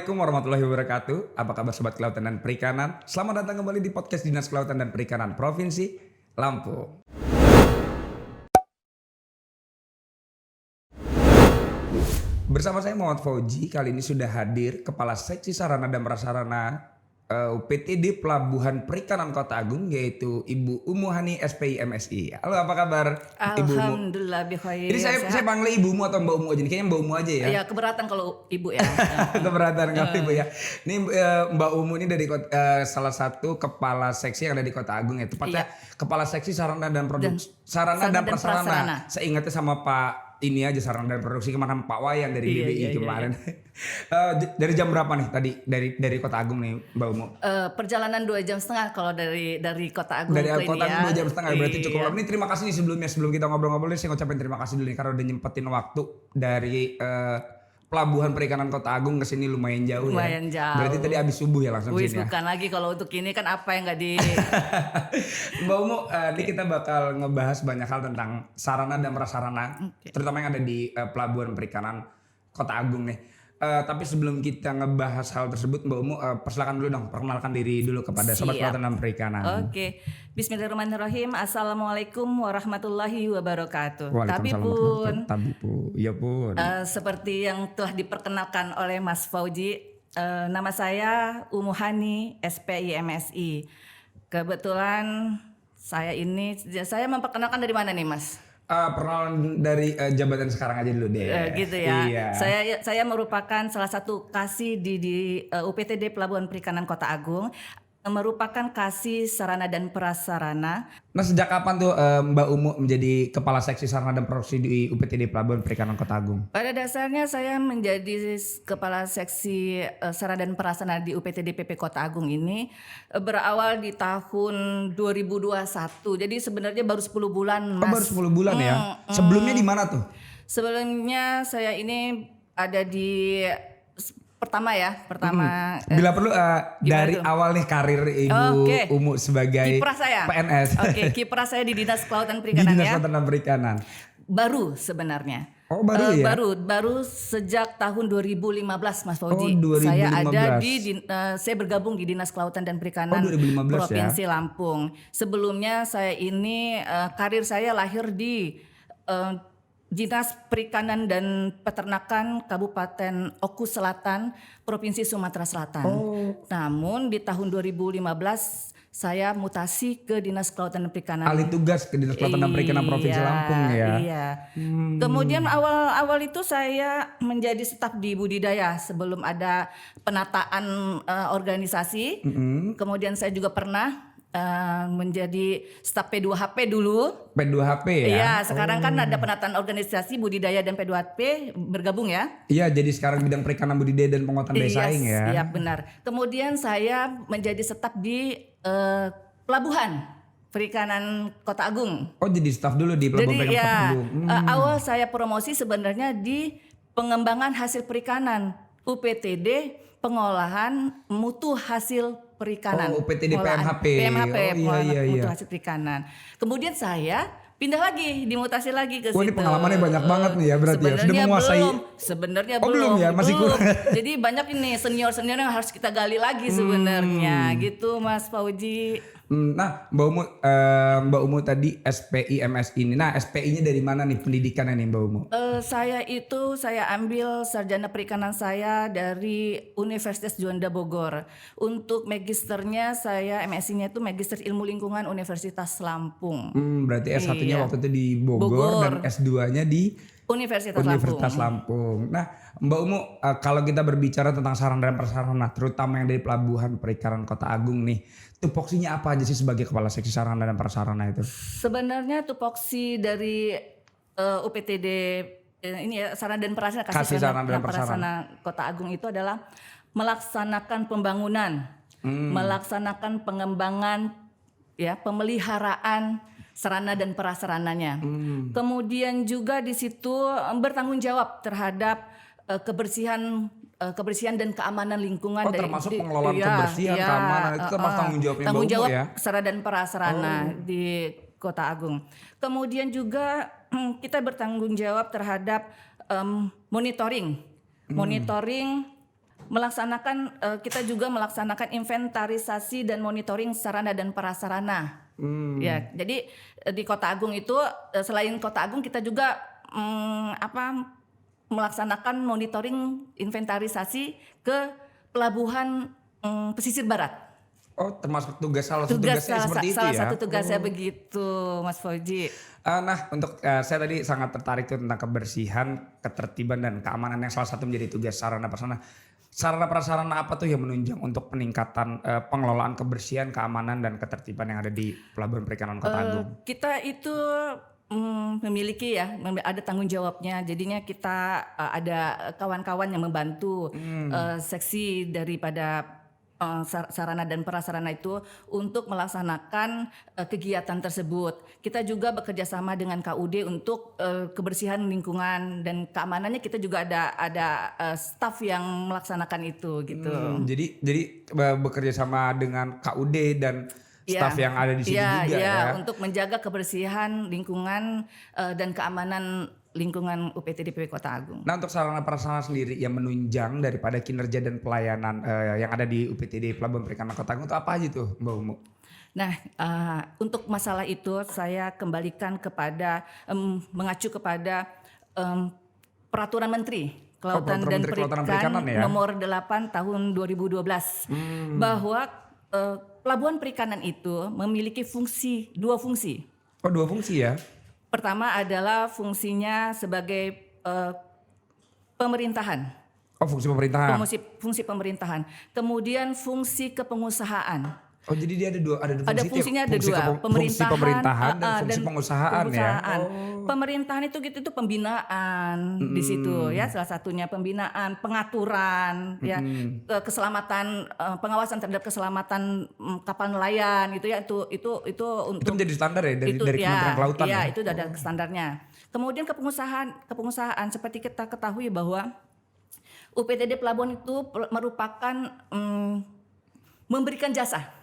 Assalamualaikum warahmatullahi wabarakatuh. Apa kabar Sobat Kelautan dan Perikanan? Selamat datang kembali di podcast Dinas Kelautan dan Perikanan Provinsi Lampung. Bersama saya Muhammad Fauji, kali ini sudah hadir Kepala Seksi Sarana dan Prasarana UPTD Pelabuhan Perikanan Kota Agung, yaitu Ibu Umu Hani SPI MSI. Halo, apa kabar Ibu Umu? Alhamdulillah bikhair. Ini saya panggil Ibumu atau Mbak Umu aja nih, kayaknya Mbak Umu aja ya. Ya keberatan kalau Ibu ya. Keberatan kalau Ibu ya. Ini Mbak Umu ini dari salah satu kepala seksi yang ada di Kota Agung ya. Tepatnya Kepala Seksi Sarana dan Sarana dan Prasarana. Saya ingatnya sama Pak ini aja sarana dan produksi kemarin Pak Wayan dari BBI kemarin. Dari jam berapa nih tadi dari Kota Agung nih Mbak Umu? Perjalanan 2,5 jam kalau dari Kota Agung dari ke Kota ini Agung ya. 2,5 jam berarti cukup lama. Ini terima kasih nih sebelum kita ngobrol-ngobrol nih, saya ngucapin terima kasih dulu nih karena udah nyempetin waktu dari Pelabuhan Perikanan Kota Agung ke sini lumayan jauh. Lumayan jauh. Berarti tadi habis subuh ya langsung sini ya. Bukan lagi kalau untuk ini kan apa yang nggak di. Mbak Umu, ini kita bakal ngebahas banyak hal tentang sarana dan prasarana, terutama yang ada di Pelabuhan Perikanan Kota Agung nih. Tapi sebelum kita ngebahas hal tersebut, Mbak Umu, persilakan dulu dong, perkenalkan diri dulu kepada Sobat Kelautan dan Perikanan. Oke. Bismillahirrahmanirrahim. Assalamualaikum warahmatullahi wabarakatuh. Waalaikumsalam. Iya pun. Seperti yang telah diperkenalkan oleh Mas Fauji, nama saya Umu Hani SPI MSI. Kebetulan saya memperkenalkan dari mana nih Mas? Perkenalan dari jabatan sekarang aja dulu deh. Gitu ya. Iya. Saya merupakan salah satu kasih di UPTD Pelabuhan Perikanan Kota Agung, merupakan kasih sarana dan prasarana. Nah, sejak kapan tuh Mbak Umu menjadi Kepala Seksi Sarana dan Produksi di UPTD Pelabuhan Perikanan Kota Agung? Pada dasarnya saya menjadi Kepala Seksi Sarana dan Prasarana di UPTD PP Kota Agung ini berawal di tahun 2021. Jadi sebenarnya baru 10 bulan, Mas. Baru 10 bulan ya? Sebelumnya di mana tuh? Sebelumnya saya ini ada di pertama. Bila perlu dari awal nih karir Ibu Umu sebagai kiprah saya. PNS. Kiprah saya di Dinas Kelautan Di Perikanan Dinas ya. Kelautan dan Perikanan. Baru sebenarnya. Oh, baru ya? Baru sejak tahun 2015 Mas Fauji. Oh, 2015. Saya ada saya bergabung di Dinas Kelautan dan Perikanan 2015 Provinsi Lampung. Sebelumnya saya ini karir saya lahir di Dinas Perikanan dan Peternakan Kabupaten Oku Selatan, Provinsi Sumatera Selatan. Namun di tahun 2015 saya mutasi ke Dinas Kelautan dan Perikanan. Alih tugas ke Dinas Kelautan dan Perikanan Provinsi Lampung ya. Iya. Kemudian awal itu saya menjadi staf di budidaya sebelum ada penataan organisasi. Kemudian saya juga pernah menjadi staf P2HP dulu. P2HP ya? Iya, sekarang kan ada penataan organisasi budidaya dan P2HP bergabung ya. Iya, jadi sekarang bidang perikanan budidaya dan penguatan daya saing ya. Iya, benar. Kemudian saya menjadi staf di Pelabuhan Perikanan Kota Agung. Oh, jadi staf dulu di Pelabuhan Perikanan Kota Agung. Awal saya promosi sebenarnya di pengembangan hasil perikanan, UPTD pengolahan mutu hasil perikanan. Oh, UPTD PMHP. Mutu hasil perikanan. Kemudian saya pindah lagi, dimutasi lagi ke situ. Ini pengalamannya banyak banget nih ya berarti ya. Sudah menguasai. Sebenarnya belum ya, masih kurang. Jadi banyak ini senior yang harus kita gali lagi sebenarnya, gitu Mas Fauji. Nah, Mbak Umu tadi SPI MSI ini. Nah, SPI-nya dari mana nih pendidikannya nih Mbak Umu? Saya ambil sarjana perikanan saya dari Universitas Juanda Bogor. Untuk magisternya saya MSI-nya itu Magister Ilmu Lingkungan Universitas Lampung. Berarti S1-nya waktu itu di Bogor dan S2-nya di Universitas Lampung. Nah, Mbak Umu, kalau kita berbicara tentang sarana dan prasarana, terutama yang dari Pelabuhan Perikanan Kota Agung nih, tupoksinya apa aja sih sebagai Kepala Seksi Sarana dan Prasarana itu? Sebenarnya tupoksi dari UPTD ini ya, sarana dan prasarana Kasih sarana dan prasarana Kota Agung itu adalah melaksanakan pembangunan, melaksanakan pengembangan, ya, pemeliharaan sarana dan prasarananya. Kemudian juga di situ bertanggung jawab terhadap kebersihan dan keamanan lingkungan. Termasuk pengelolaan kebersihan, keamanan itu termasuk tanggung jawabnya Mbak Umu ya? Sarana dan prasarana di Kota Agung. Kemudian juga kita bertanggung jawab terhadap monitoring kita juga melaksanakan inventarisasi dan monitoring sarana dan prasarana. Ya, jadi di Kota Agung itu selain Kota Agung kita juga melaksanakan monitoring inventarisasi ke pelabuhan pesisir barat. Oh, termasuk salah satu tugasnya seperti itu ya? Salah satu tugasnya begitu, Mas Fauji. Nah, untuk saya tadi sangat tertarik tuh tentang kebersihan, ketertiban dan keamanan yang salah satu menjadi tugas sarana prasarana. Sarana prasarana apa tuh yang menunjang untuk peningkatan pengelolaan kebersihan, keamanan dan ketertiban yang ada di Pelabuhan Perikanan Kota Agung? Kita itu memiliki ada tanggung jawabnya. Jadinya kita ada kawan-kawan yang membantu seksi daripada sarana dan prasarana itu untuk melaksanakan kegiatan tersebut. Kita juga bekerja sama dengan KUD untuk kebersihan lingkungan dan keamanannya. Kita juga ada staf yang melaksanakan itu gitu. Jadi bekerja sama dengan KUD dan staf yang ada di sini juga ya. Untuk menjaga kebersihan lingkungan dan keamanan lingkungan UPTD PW Kota Agung. Nah, untuk sarana prasarana sendiri yang menunjang daripada kinerja dan pelayanan yang ada di UPTD Pelabuhan Perikanan Kota Agung itu apa aja tuh, Mbak Umu? Nah, untuk masalah itu saya kembalikan kepada mengacu kepada Peraturan Menteri Kelautan dan Perikanan ya? Nomor 8 Tahun 2012 bahwa pelabuhan perikanan itu memiliki dua fungsi. Oh, dua fungsi ya? Pertama adalah fungsinya sebagai pemerintahan. Oh, fungsi pemerintahan. Fungsi pemerintahan. Kemudian fungsi kepengusahaan. Oh, jadi dia ada dua fungsinya ada fungsi dua, fungsi pemerintahan dan fungsi pengusahaan ya. Pemerintahan itu pembinaan di situ ya, salah satunya pembinaan, pengaturan ya, keselamatan, pengawasan terhadap keselamatan kapal nelayan itu ya, itu untuk itu menjadi standar ya dari Kementerian Kelautan ya. Itu udah ada standarnya. Kemudian kepengusahaan seperti kita ketahui bahwa UPTD Pelabuhan itu merupakan memberikan jasa.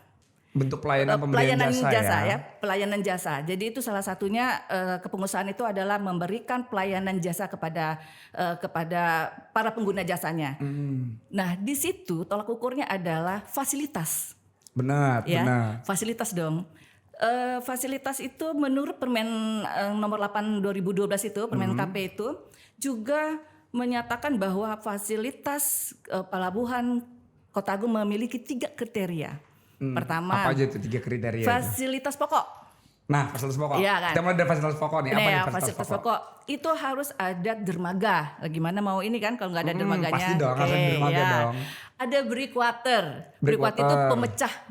Bentuk pemberian jasa ya. Pelayanan jasa. Jadi itu salah satunya kepengusahaan itu adalah memberikan pelayanan jasa kepada para pengguna jasanya. Nah, di situ tolak ukurnya adalah fasilitas. Benar. Fasilitas dong. Fasilitas itu menurut Permen nomor 8 2012 itu, Permen KP itu juga menyatakan bahwa fasilitas pelabuhan Kota Agung memiliki 3 kriteria. Pertama, apa aja itu 3 kriteria? Fasilitas pokok. Nah, fasilitas pokok. Iya kan? Kita mulai dari fasilitas pokok nih. Apa nih fasilitas pokok? Itu harus ada dermaga. Gimana mau ini kan kalau nggak ada dermaganya? Pasti dong, harus ada dermaga dong. Ada breakwater. Breakwater itu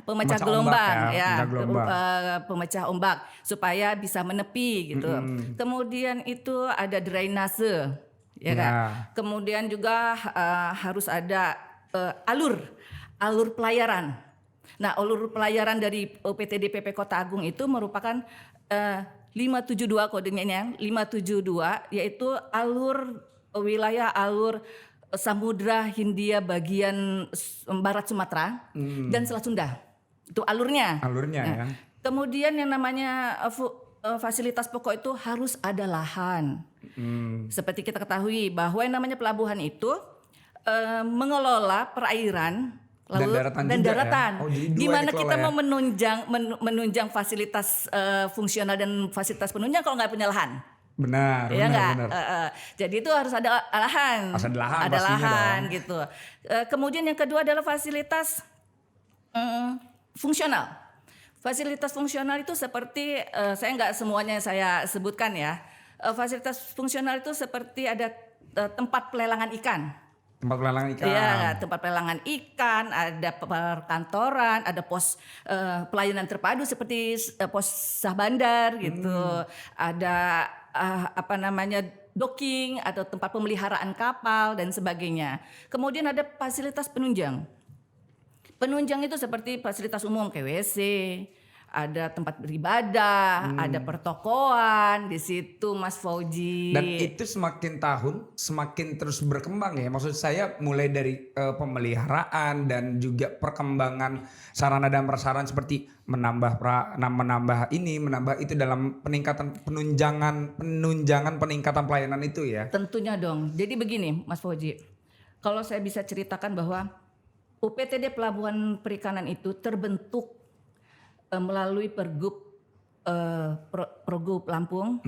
pemecah gelombang pemecah ombak supaya bisa menepi gitu. Kemudian itu ada drainase, ya kan? Kemudian juga harus ada alur pelayaran. Nah, alur pelayaran dari UPTD PP Kota Agung itu merupakan 572 kodenya, 572 yaitu alur Samudra Hindia bagian barat Sumatera dan Selat Sunda. Itu alurnya. Ya. Kemudian yang namanya fasilitas pokok itu harus ada lahan. Seperti kita ketahui bahwa yang namanya pelabuhan itu mengelola perairan laut dan daratan. Ya? Di mana kita mau menunjang fasilitas fungsional dan fasilitas penunjang kalau nggak punya lahan. Benar. Jadi itu harus ada lahan. Ada lahan gitu. Kemudian yang kedua adalah fasilitas fungsional. Fasilitas fungsional itu seperti saya nggak semuanya saya sebutkan ya. Fasilitas fungsional itu seperti ada tempat pelelangan ikan. Tempat pelelangan ikan. Iya, tempat pelelangan ikan, ada perkantoran, ada pos pelayanan terpadu seperti pos sah bandar gitu. Ada docking atau tempat pemeliharaan kapal dan sebagainya. Kemudian ada fasilitas penunjang. Penunjang itu seperti fasilitas umum kayak WC, ada tempat beribadah, ada pertokoan di situ, Mas Fauji. Dan itu semakin tahun semakin terus berkembang ya. Maksud saya mulai dari pemeliharaan dan juga perkembangan sarana dan prasarana seperti menambah itu dalam penunjangan peningkatan pelayanan itu ya. Tentunya dong. Jadi begini, Mas Fauji. Kalau saya bisa ceritakan bahwa UPTD Pelabuhan Perikanan itu terbentuk melalui Pergub Lampung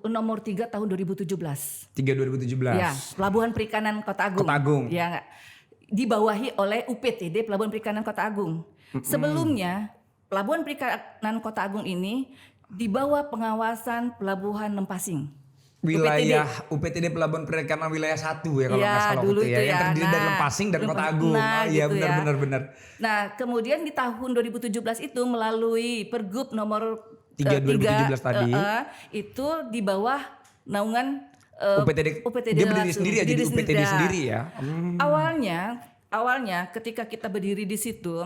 nomor 3 tahun 2017. 2017. Ya, Pelabuhan Perikanan Kota Agung. Kota Agung. Ya, enggak. Dibawahi oleh UPTD Pelabuhan Perikanan Kota Agung. Sebelumnya Pelabuhan Perikanan Kota Agung ini di bawah pengawasan Pelabuhan Lempasing. Wilayah UPTD Pelabuhan Perikanan wilayah 1 ya kalau nggak salah dulu waktu itu yang terdiri dari Lempasing dan Kota Agung. Iya gitu benar. Nah, kemudian di tahun 2017 itu melalui Pergub nomor 3 2017 tadi itu di bawah naungan UPTD dia berdiri sendiri ya, jadi UPTD sendiri ya. Awalnya ketika kita berdiri di situ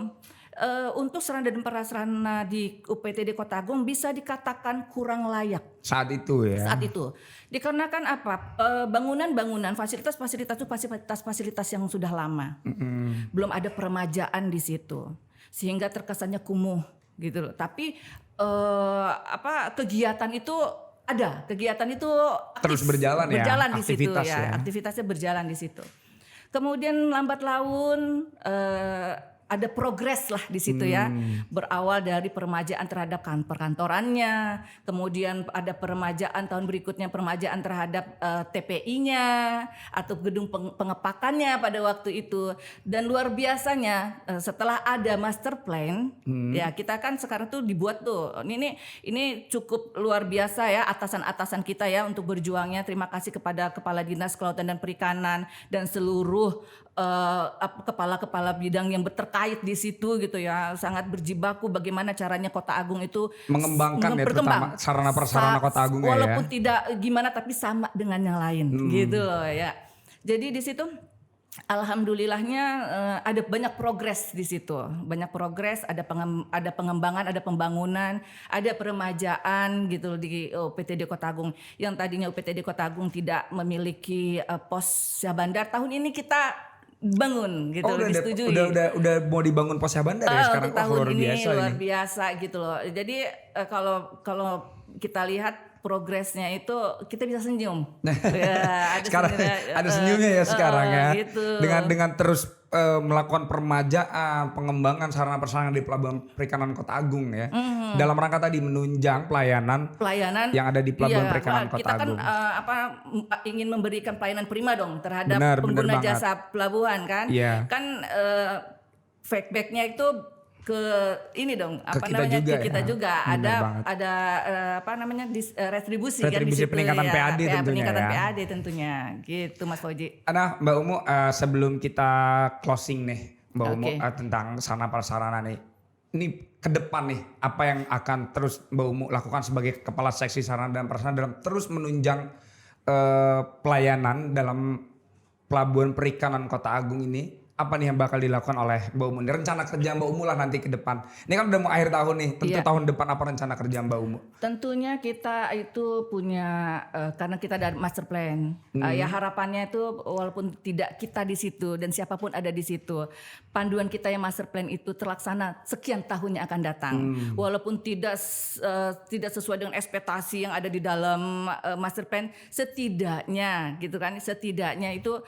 untuk sarana dan prasarana di UPTD Kota Agung bisa dikatakan kurang layak saat itu ya. Saat itu dikarenakan apa? Bangunan-bangunan, fasilitas-fasilitas itu fasilitas yang sudah lama, belum ada peremajaan di situ, sehingga terkesannya kumuh gitu loh. Tapi kegiatan itu ada, kegiatan itu terus berjalan ya, di situ ya, aktivitasnya berjalan di situ. Kemudian lambat laun ada progres lah di situ ya. Berawal dari peremajaan terhadap perkantorannya, kemudian ada peremajaan tahun berikutnya peremajaan terhadap TPI-nya atau gedung pengepakannya pada waktu itu. Dan luar biasanya setelah ada master plan, ya kita kan sekarang tuh dibuat tuh. Ini cukup luar biasa ya atasan-atasan kita ya untuk berjuangnya. Terima kasih kepada Kepala Dinas Kelautan dan Perikanan dan seluruh kepala-kepala bidang yang terkait di situ gitu ya, sangat berjibaku bagaimana caranya Kota Agung itu mengembangkan ya, terutama sarana prasarana Kota Agung walaupun tidak gimana tapi sama dengan yang lain gitu loh ya. Jadi di situ alhamdulillahnya ada banyak progres di situ, ada pengembangan, ada pembangunan, ada peremajaan gitu di UPTD Kota Agung. Yang tadinya UPTD Kota Agung tidak memiliki pos Syahbandar, tahun ini kita bangun gitu, disetujui. Udah mau dibangun pos Syahbandar ya sekarang. Tahun ini luar biasa gitu loh. Jadi kalau kita lihat progresnya itu kita bisa senyum. Ya, ada senyumnya ya sekarang ya. Gitu. Dengan terus melakukan peremajaan, pengembangan sarana prasarana di Pelabuhan Perikanan Kota Agung ya. Dalam rangka tadi menunjang pelayanan yang ada di Pelabuhan Perikanan Kota Agung. Kita kan ingin memberikan pelayanan prima dong terhadap pengguna jasa pelabuhan kan. Kan feedbacknya itu ke ini dong, ke kita juga ada retribusi kan di situ, peningkatan PAD tentunya PAD tentunya gitu Mas Fauji. Nah Mbak Umu, sebelum kita closing nih Mbak Umu, tentang sarana prasarana nih, ini ke depan nih apa yang akan terus Mbak Umu lakukan sebagai Kepala Seksi Sarana dan Prasarana dalam terus menunjang pelayanan dalam Pelabuhan Perikanan Kota Agung ini? Apa nih yang bakal dilakukan oleh Mbak Umu? Rencana kerja Mbak Umu lah nanti ke depan. Ini kan udah mau akhir tahun nih. Tentu tahun depan apa rencana kerja Mbak Umu? Tentunya kita itu punya karena kita ada master plan. Ya harapannya itu walaupun tidak kita di situ dan siapapun ada di situ, panduan kita yang master plan itu terlaksana sekian tahun yang akan datang. Walaupun tidak sesuai dengan ekspektasi yang ada di dalam master plan, setidaknya gitu kan, setidaknya itu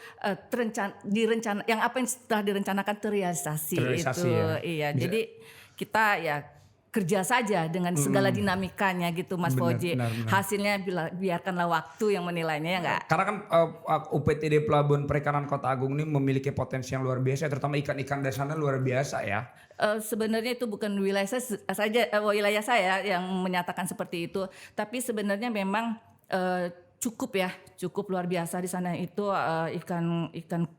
direncana yang apa yang setelah direncanakan terrealisasi itu. Ya. Iya, jadi kita ya kerja saja dengan segala dinamikanya gitu Mas Fauji. Hasilnya biarkanlah waktu yang menilainya ya enggak? Karena kan UPTD Pelabuhan Perikanan Kota Agung ini memiliki potensi yang luar biasa, terutama ikan-ikan dari sana luar biasa ya. Sebenarnya itu bukan wilayah saya yang menyatakan seperti itu, tapi sebenarnya memang cukup luar biasa di sana itu ikan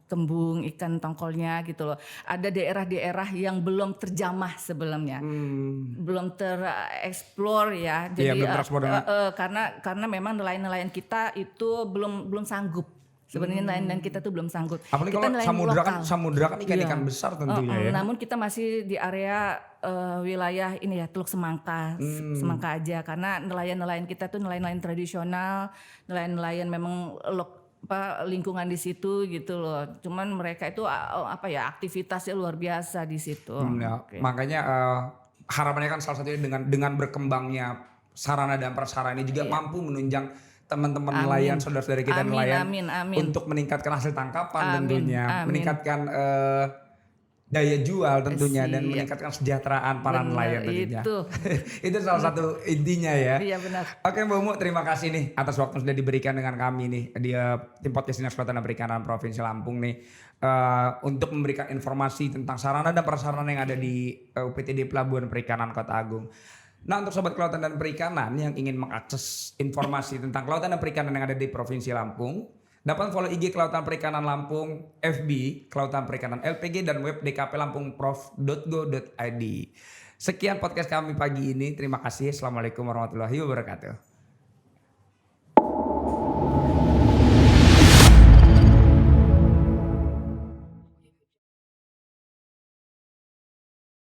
kembung, ikan tongkolnya gitu loh. Ada daerah-daerah yang belum terjamah sebelumnya, belum tereksplor ya. Jadi karena memang nelayan-nelayan kita itu belum sanggup. Sebenarnya nelayan kita tuh belum sanggup. Apalagi kita kalau samudra kan ikan-ikan besar tentunya ya. Namun kita masih di area wilayah ini ya Teluk Semangka, Semangka aja, karena nelayan-nelayan kita tuh nelayan-nelayan tradisional, nelayan-nelayan memang lingkungan di situ gitu loh. Cuman mereka itu aktivitasnya luar biasa di situ. Makanya harapannya kan salah satunya dengan berkembangnya sarana dan prasarana ini juga mampu menunjang teman-teman nelayan, saudara-saudara kita nelayan amin. untuk meningkatkan hasil tangkapan Amin, tentunya, amin. meningkatkan daya jual tentunya dan meningkatkan kesejahteraan para nelayan tentunya. Itu salah satu intinya ya. Iya benar. Oke Mbak Umu, terima kasih nih atas waktu yang sudah diberikan dengan kami nih di tim podcast Dinas Kelautan dan Perikanan Provinsi Lampung nih untuk memberikan informasi tentang sarana dan prasarana yang ada di UPTD Pelabuhan Perikanan Kota Agung. Nah, untuk sobat kelautan dan perikanan yang ingin mengakses informasi tentang kelautan dan perikanan yang ada di Provinsi Lampung, dapat follow IG Kelautan Perikanan Lampung, FB Kelautan Perikanan LPG, dan web dkplampungprof.go.id. Sekian podcast kami pagi ini. Terima kasih. Assalamualaikum warahmatullahi wabarakatuh.